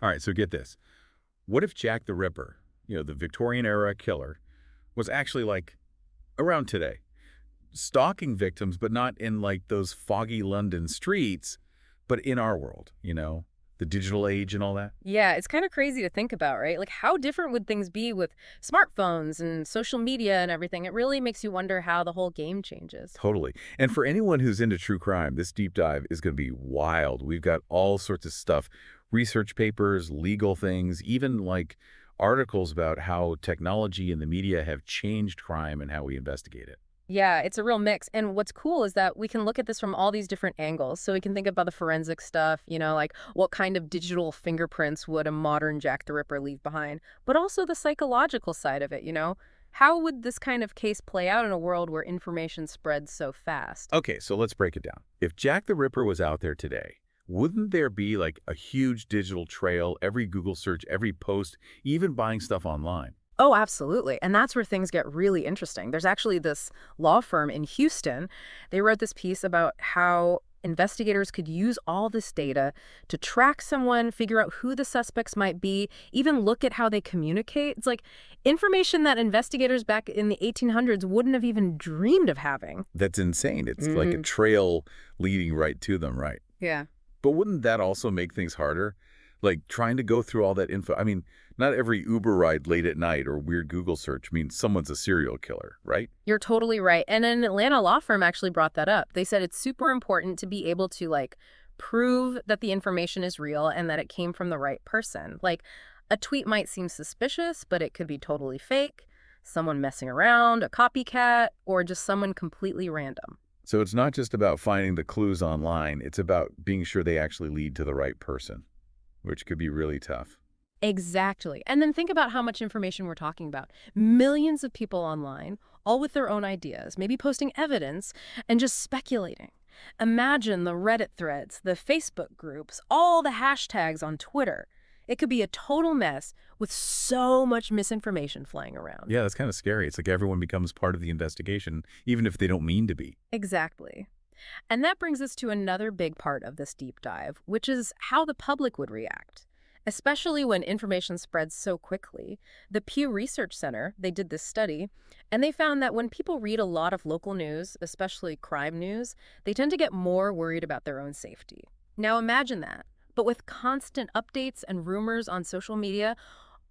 All right, so get this. What if Jack the Ripper, the Victorian era killer, was actually like around today, stalking victims, but not in like those foggy London streets, but in our world, the digital age and all that? Yeah, it's kind of crazy to think about, right? Like, how different would things be with smartphones and social media and everything? It really makes you wonder how the whole game changes. Totally. And for anyone who's into true crime, this deep dive is going to be wild. We've got all sorts of stuff, research papers, legal things, even like articles about how technology and the media have changed crime and how we investigate it. Yeah, it's a real mix. And what's cool is that we can look at this from all these different angles. So we can think about the forensic stuff, like what kind of digital fingerprints would a modern Jack the Ripper leave behind, but also the psychological side of it. How would this kind of case play out in a world where information spreads so fast? Okay, so let's break it down. If Jack the Ripper was out there today, wouldn't there be like a huge digital trail, every Google search, every post, even buying stuff online? Oh, absolutely. And that's where things get really interesting. There's actually this law firm in Houston. They wrote this piece about how investigators could use all this data to track someone, figure out who the suspects might be, even look at how they communicate. It's like information that investigators back in the 1800s wouldn't have even dreamed of having. That's insane. It's like a trail leading right to them, right? Yeah. But wouldn't that also make things harder? Like trying to go through all that info. I mean, not every Uber ride late at night or weird Google search means someone's a serial killer, right? You're totally right. And an Atlanta law firm actually brought that up. They said it's super important to be able to prove that the information is real and that it came from the right person. Like a tweet might seem suspicious, but it could be totally fake, someone messing around, a copycat, or just someone completely random. So it's not just about finding the clues online. It's about being sure they actually lead to the right person, which could be really tough. Exactly. And then think about how much information we're talking about. Millions of people online, all with their own ideas, maybe posting evidence and just speculating. Imagine the Reddit threads, the Facebook groups, all the hashtags on Twitter. It could be a total mess with so much misinformation flying around. Yeah, that's kind of scary. It's like everyone becomes part of the investigation, even if they don't mean to be. Exactly. And that brings us to another big part of this deep dive, which is how the public would react. Especially when information spreads so quickly. The Pew Research Center, they did this study, and they found that when people read a lot of local news, especially crime news, they tend to get more worried about their own safety. Now imagine that, but with constant updates and rumors on social media,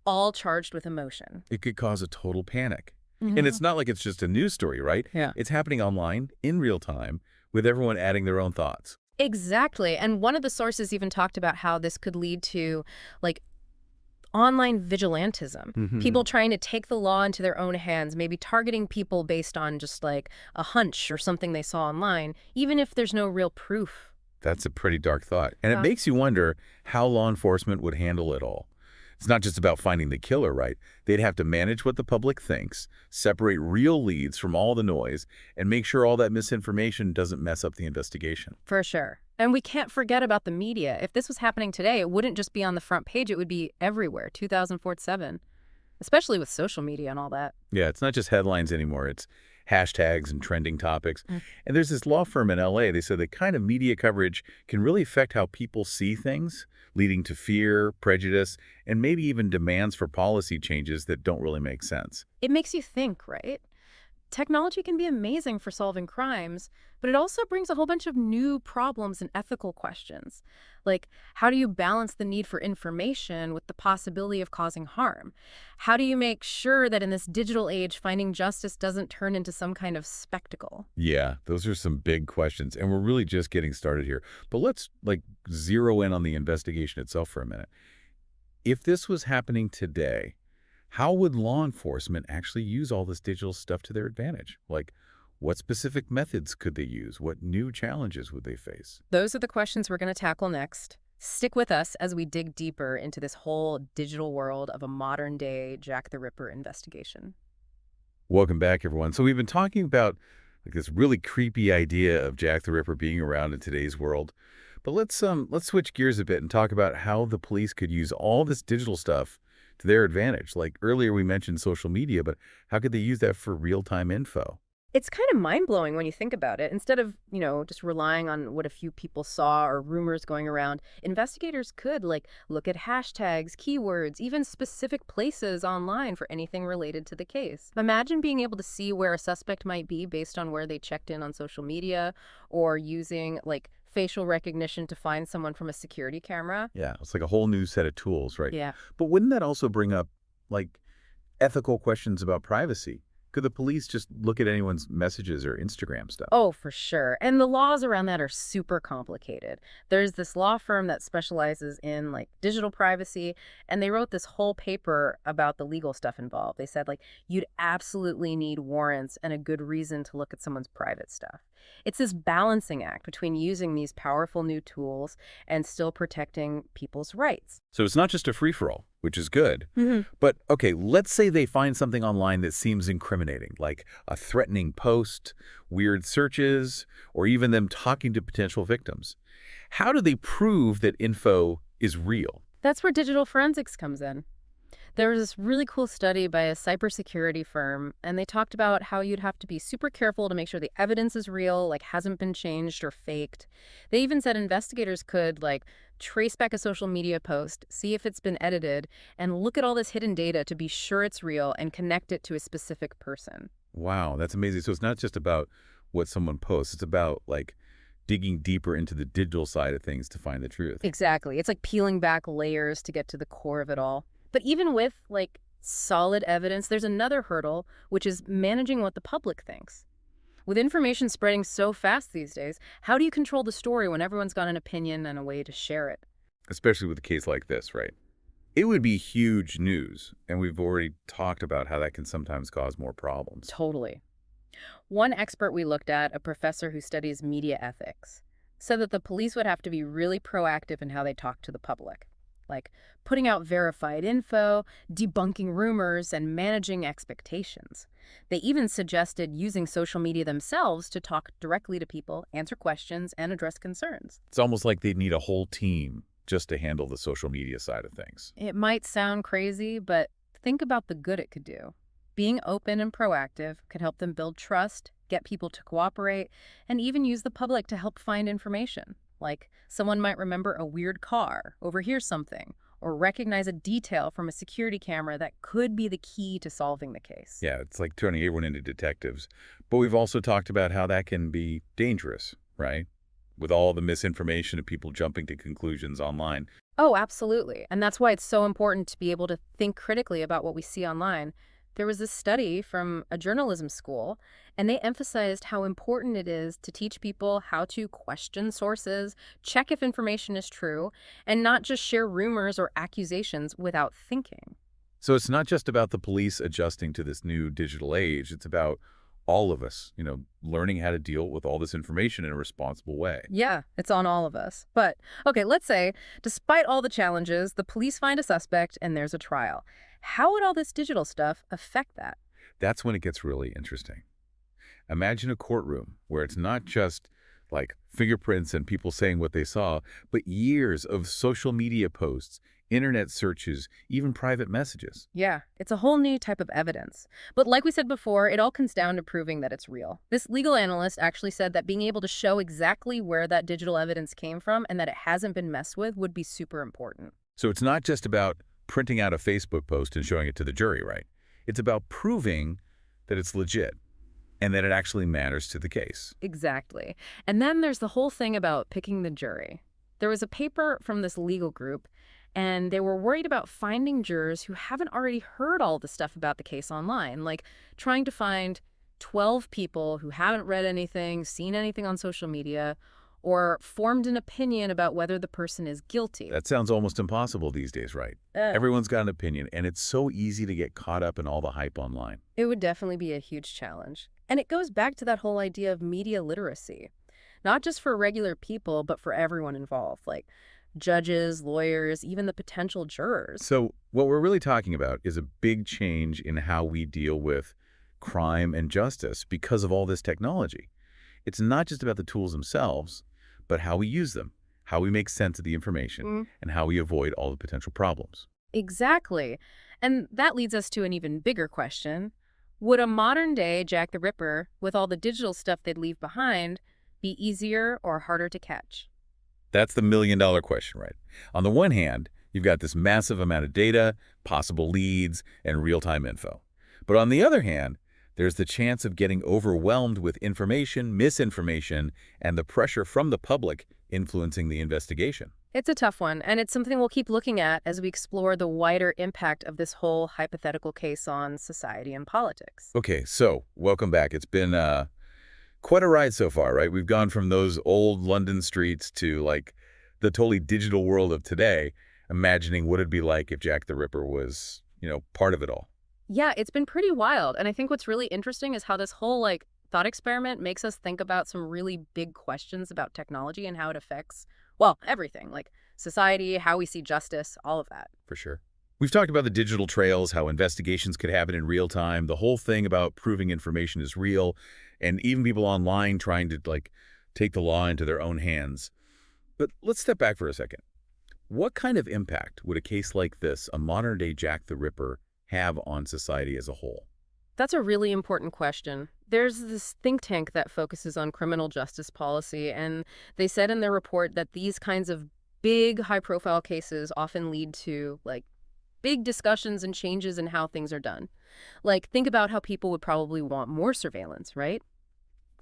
all charged with emotion. It could cause a total panic. And Mhm. it's not like it's just a news story, right? Yeah. It's happening online in real time with everyone adding their own thoughts. Exactly. And one of the sources even talked about how this could lead to like online vigilantism. People trying to take the law into their own hands, maybe targeting people based on just like a hunch or something they saw online, even if there's no real proof. That's a pretty dark thought. And it Yeah. makes you wonder how law enforcement would handle it all. It's not just about finding the killer, right? They'd have to manage what the public thinks, separate real leads from all the noise, and make sure all that misinformation doesn't mess up the investigation. For sure. And we can't forget about the media. If this was happening today, it wouldn't just be on the front page, it would be everywhere, 2004-7, especially with social media and all that. Yeah, it's not just headlines anymore. It's hashtags and trending topics. Mm. And there's this law firm in LA. They said the kind of media coverage can really affect how people see things, leading to fear, prejudice, and maybe even demands for policy changes that don't really make sense. It makes you think, right? Technology can be amazing for solving crimes, but it also brings a whole bunch of new problems and ethical questions. Like, how do you balance the need for information with the possibility of causing harm? How do you make sure that in this digital age, finding justice doesn't turn into some kind of spectacle? Yeah, those are some big questions, and we're really just getting started here. But let's zero in on the investigation itself for a minute. If this was happening today, how would law enforcement actually use all this digital stuff to their advantage? Like, what specific methods could they use? What new challenges would they face? Those are the questions we're going to tackle next. Stick with us as we dig deeper into this whole digital world of a modern-day Jack the Ripper investigation. Welcome back, everyone. So we've been talking about this really creepy idea of Jack the Ripper being around in today's world. But let's switch gears a bit and talk about how the police could use all this digital stuff to their advantage. Like earlier we mentioned social media, but how could they use that for real-time info? It's kind of mind-blowing when you think about it. Instead of, just relying on what a few people saw or rumors going around, investigators could, look at hashtags, keywords, even specific places online for anything related to the case. Imagine being able to see where a suspect might be based on where they checked in on social media or using, facial recognition to find someone from a security camera. Yeah, it's like a whole new set of tools, right? Yeah. But wouldn't that also bring up, like, ethical questions about privacy? Could the police just look at anyone's messages or Instagram stuff? Oh, for sure. And the laws around that are super complicated. There's this law firm that specializes in digital privacy, and they wrote this whole paper about the legal stuff involved. They said you'd absolutely need warrants and a good reason to look at someone's private stuff. It's this balancing act between using these powerful new tools and still protecting people's rights. So it's not just a free-for-all, which is good. Hmm. But, okay, let's say they find something online that seems incriminating, like a threatening post, weird searches, or even them talking to potential victims. How do they prove that info is real? That's where digital forensics comes in. There was this really cool study by a cybersecurity firm, and they talked about how you'd have to be super careful to make sure the evidence is real, hasn't been changed or faked. They even said investigators could, trace back a social media post, see if it's been edited, and look at all this hidden data to be sure it's real and connect it to a specific person. Wow, that's amazing. So it's not just about what someone posts. It's about, digging deeper into the digital side of things to find the truth. Exactly. It's like peeling back layers to get to the core of it all. But even with, solid evidence, there's another hurdle, which is managing what the public thinks. With information spreading so fast these days, how do you control the story when everyone's got an opinion and a way to share it? Especially with a case like this, right? It would be huge news, and we've already talked about how that can sometimes cause more problems. Totally. One expert we looked at, a professor who studies media ethics, said that the police would have to be really proactive in how they talk to the public, putting out verified info, debunking rumors, and managing expectations. They even suggested using social media themselves to talk directly to people, answer questions, and address concerns. It's almost like they'd need a whole team just to handle the social media side of things. It might sound crazy, but think about the good it could do. Being open and proactive could help them build trust, get people to cooperate, and even use the public to help find information. Someone might remember a weird car, overhear something, or recognize a detail from a security camera that could be the key to solving the case. Yeah, it's like turning everyone into detectives. But we've also talked about how that can be dangerous, right? With all the misinformation and people jumping to conclusions online. Oh, absolutely. And that's why it's so important to be able to think critically about what we see online. There was this study from a journalism school, and they emphasized how important it is to teach people how to question sources, check if information is true, and not just share rumors or accusations without thinking. So it's not just about the police adjusting to this new digital age. It's about all of us, learning how to deal with all this information in a responsible way. Yeah, it's on all of us. But, okay, let's say, despite all the challenges, the police find a suspect and there's a trial. How would all this digital stuff affect that? That's when it gets really interesting. Imagine a courtroom where it's not just fingerprints and people saying what they saw, but years of social media posts, internet searches, even private messages. Yeah, it's a whole new type of evidence. But like we said before, it all comes down to proving that it's real. This legal analyst actually said that being able to show exactly where that digital evidence came from and that it hasn't been messed with would be super important. So it's not just about printing out a Facebook post and showing it to the jury, right? It's about proving that it's legit and that it actually matters to the case. Exactly. And then there's the whole thing about picking the jury. There was a paper from this legal group, and they were worried about finding jurors who haven't already heard all the stuff about the case online, trying to find 12 people who haven't read anything, seen anything on social media, or formed an opinion about whether the person is guilty. That sounds almost impossible these days, right? Everyone's got an opinion, and it's so easy to get caught up in all the hype online. It would definitely be a huge challenge. And it goes back to that whole idea of media literacy, not just for regular people, but for everyone involved, judges, lawyers, even the potential jurors. So what we're really talking about is a big change in how we deal with crime and justice because of all this technology. It's not just about the tools themselves, but how we use them, how we make sense of the information, and how we avoid all the potential problems. Exactly. And that leads us to an even bigger question. Would a modern-day Jack the Ripper, with all the digital stuff they'd leave behind, be easier or harder to catch? That's the million-dollar question, right? On the one hand, you've got this massive amount of data, possible leads, and real-time info. But on the other hand, there's the chance of getting overwhelmed with information, misinformation, and the pressure from the public influencing the investigation. It's a tough one, and it's something we'll keep looking at as we explore the wider impact of this whole hypothetical case on society and politics. Okay, so welcome back. It's been quite a ride so far, right? We've gone from those old London streets to like the totally digital world of today, imagining what it'd be like if Jack the Ripper was, part of it all. Yeah, it's been pretty wild, and I think what's really interesting is how this whole, thought experiment makes us think about some really big questions about technology and how it affects, well, everything, like society, how we see justice, all of that. For sure. We've talked about the digital trails, how investigations could happen in real time, the whole thing about proving information is real, and even people online trying to, take the law into their own hands. But let's step back for a second. What kind of impact would a case like this, a modern-day Jack the Ripper, have on society as a whole? That's a really important question. There's this think tank that focuses on criminal justice policy, and they said in their report that these kinds of big, high-profile cases often lead to, big discussions and changes in how things are done. Think about how people would probably want more surveillance, right?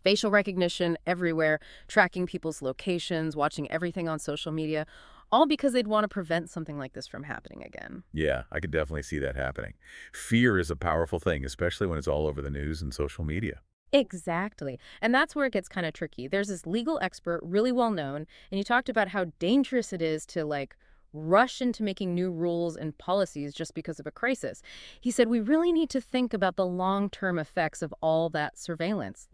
Facial recognition everywhere, tracking people's locations, watching everything on social media, all because they'd want to prevent something like this from happening again. Yeah, I could definitely see that happening. Fear is a powerful thing, especially when it's all over the news and social media. Exactly. And that's where it gets kind of tricky. There's this legal expert, really well known, and he talked about how dangerous it is to rush into making new rules and policies just because of a crisis. He said we really need to think about the long-term effects of all that surveillance.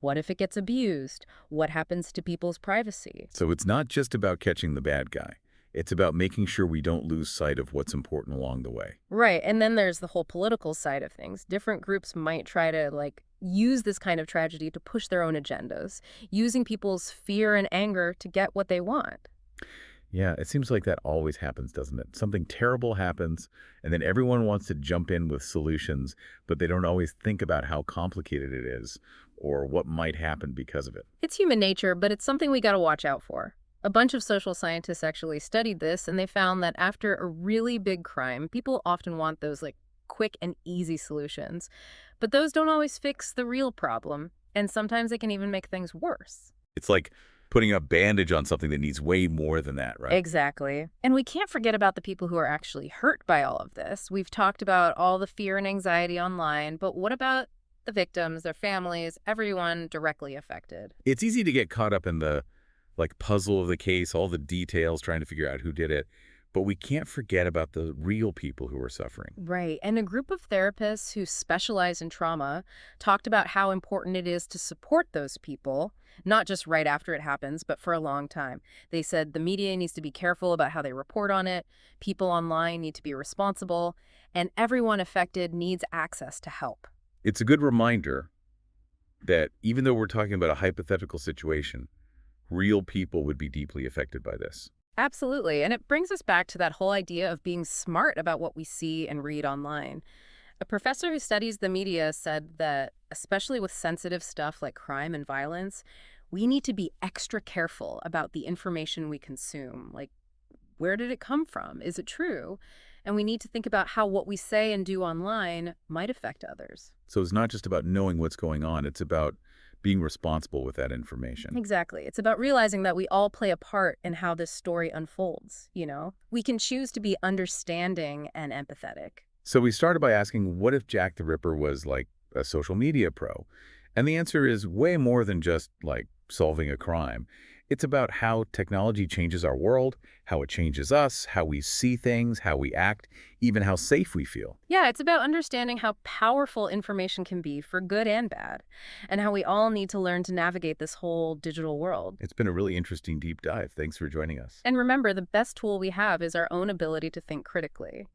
What if it gets abused? What happens to people's privacy? So it's not just about catching the bad guy. It's about making sure we don't lose sight of what's important along the way. Right. And then there's the whole political side of things. Different groups might try to use this kind of tragedy to push their own agendas, using people's fear and anger to get what they want. Yeah, it seems like that always happens, doesn't it? Something terrible happens, and then everyone wants to jump in with solutions, but they don't always think about how complicated it is or what might happen because of it. It's human nature, but it's something we got to watch out for. A bunch of social scientists actually studied this, and they found that after a really big crime, people often want those quick and easy solutions. But those don't always fix the real problem, and sometimes they can even make things worse. It's like putting a bandage on something that needs way more than that, right? Exactly. And we can't forget about the people who are actually hurt by all of this. We've talked about all the fear and anxiety online, but what about the victims, their families, everyone directly affected? It's easy to get caught up in the puzzle of the case, all the details, trying to figure out who did it. But we can't forget about the real people who are suffering. Right. And a group of therapists who specialize in trauma talked about how important it is to support those people, not just right after it happens, but for a long time. They said the media needs to be careful about how they report on it, people online need to be responsible, and everyone affected needs access to help. It's a good reminder that even though we're talking about a hypothetical situation, real people would be deeply affected by this. Absolutely. And it brings us back to that whole idea of being smart about what we see and read online. A professor who studies the media said that, especially with sensitive stuff like crime and violence, we need to be extra careful about the information we consume. Where did it come from? Is it true? And we need to think about how what we say and do online might affect others. So it's not just about knowing what's going on. It's about being responsible with that information. Exactly. It's about realizing that we all play a part in how this story unfolds, We can choose to be understanding and empathetic. So we started by asking, what if Jack the Ripper was like a social media pro? And the answer is way more than just solving a crime. It's about how technology changes our world, how it changes us, how we see things, how we act, even how safe we feel. Yeah, it's about understanding how powerful information can be for good and bad, and how we all need to learn to navigate this whole digital world. It's been a really interesting deep dive. Thanks for joining us. And remember, the best tool we have is our own ability to think critically.